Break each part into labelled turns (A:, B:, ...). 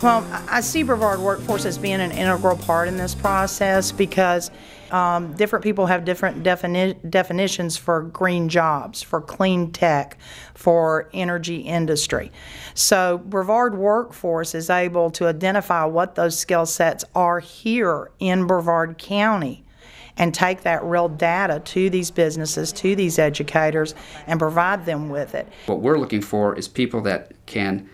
A: Well, I see Brevard Workforce as being an integral part in this process because different people have different definitions for green jobs, for clean tech, for energy industry. So Brevard Workforce is able to identify what those skill sets are here in Brevard County and take that real data to these businesses, to these educators, and provide them with it.
B: What we're looking for is people that can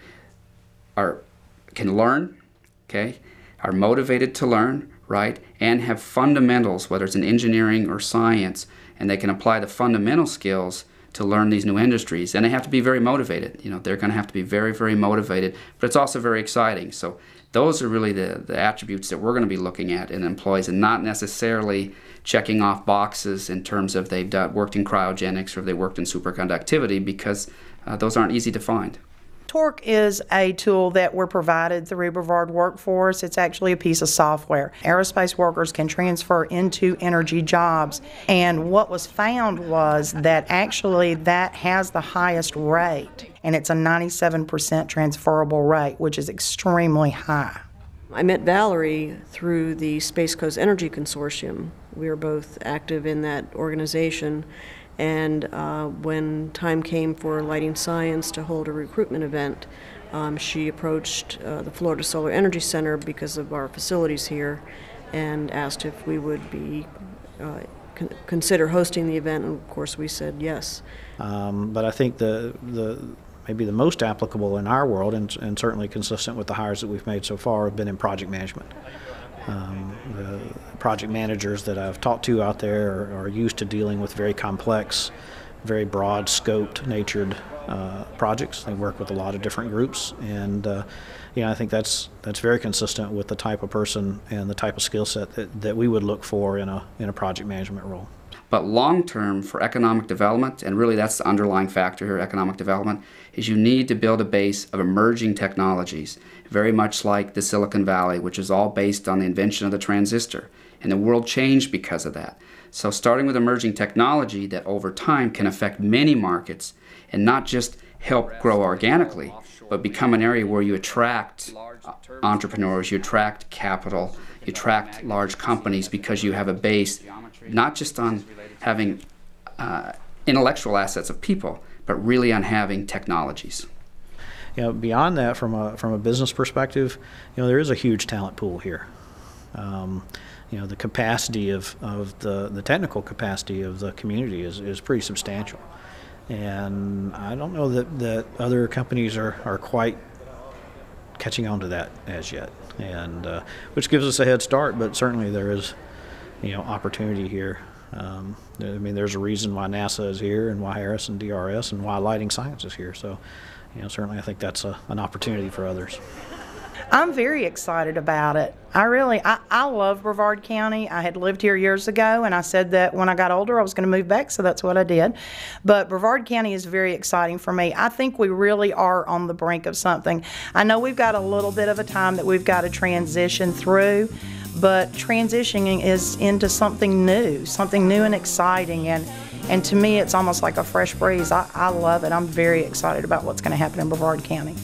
B: learn, okay, are motivated to learn, right, and have fundamentals, whether it's in engineering or science, and they can apply the fundamental skills to learn these new industries. And they have to be very motivated. You know, they're going to have to be very, very motivated, but it's also very exciting. So those are really the attributes that we're going to be looking at in employees, and not necessarily checking off boxes in terms of they've worked in cryogenics or they worked in superconductivity, because those aren't easy to find.
A: Torque is a tool that we're provided through Brevard Workforce. It's actually a piece of software. Aerospace workers can transfer into energy jobs, and what was found was that actually that has the highest rate, and it's a 97% transferable rate, which is extremely high.
C: I met Valerie through the Space Coast Energy Consortium. We were both active in that organization. And when time came for Lighting Science to hold a recruitment event, she approached the Florida Solar Energy Center because of our facilities here and asked if we would be consider hosting the event, and of course we said yes.
D: But I think maybe the most applicable in our world, and certainly consistent with the hires that we've made so far, have been in project management. The project managers that I've talked to out there are used to dealing with very complex, very broad scoped natured projects. They work with a lot of different groups, and I think that's very consistent with the type of person and the type of skill set that we would look for in a project management role.
B: But long-term, for economic development, and really that's the underlying factor here, economic development, is you need to build a base of emerging technologies, very much like the Silicon Valley, which is all based on the invention of the transistor. And the world changed because of that. So starting with emerging technology that over time can affect many markets and not just help grow organically, but become an area where you attract entrepreneurs, you attract capital, you attract large companies because you have a base not just on having intellectual assets of people, but really on having technologies.
D: Beyond that, from a business perspective, there is a huge talent pool here. The capacity of the technical capacity of the community is pretty substantial, and I don't know that other companies are quite catching on to that as yet, and which gives us a head start. But certainly there is opportunity here. There's a reason why NASA is here, and why Harris and DRS, and why Lighting Science is here. So, certainly I think that's an opportunity for others.
A: I'm very excited about it. I love Brevard County. I had lived here years ago, and I said that when I got older I was going to move back, so that's what I did. But Brevard County is very exciting for me. I think we really are on the brink of something. I know we've got a little bit of a time that we've got to transition through, but transitioning is into something new and exciting, and to me it's almost like a fresh breeze. I love it. I'm very excited about what's going to happen in Brevard County.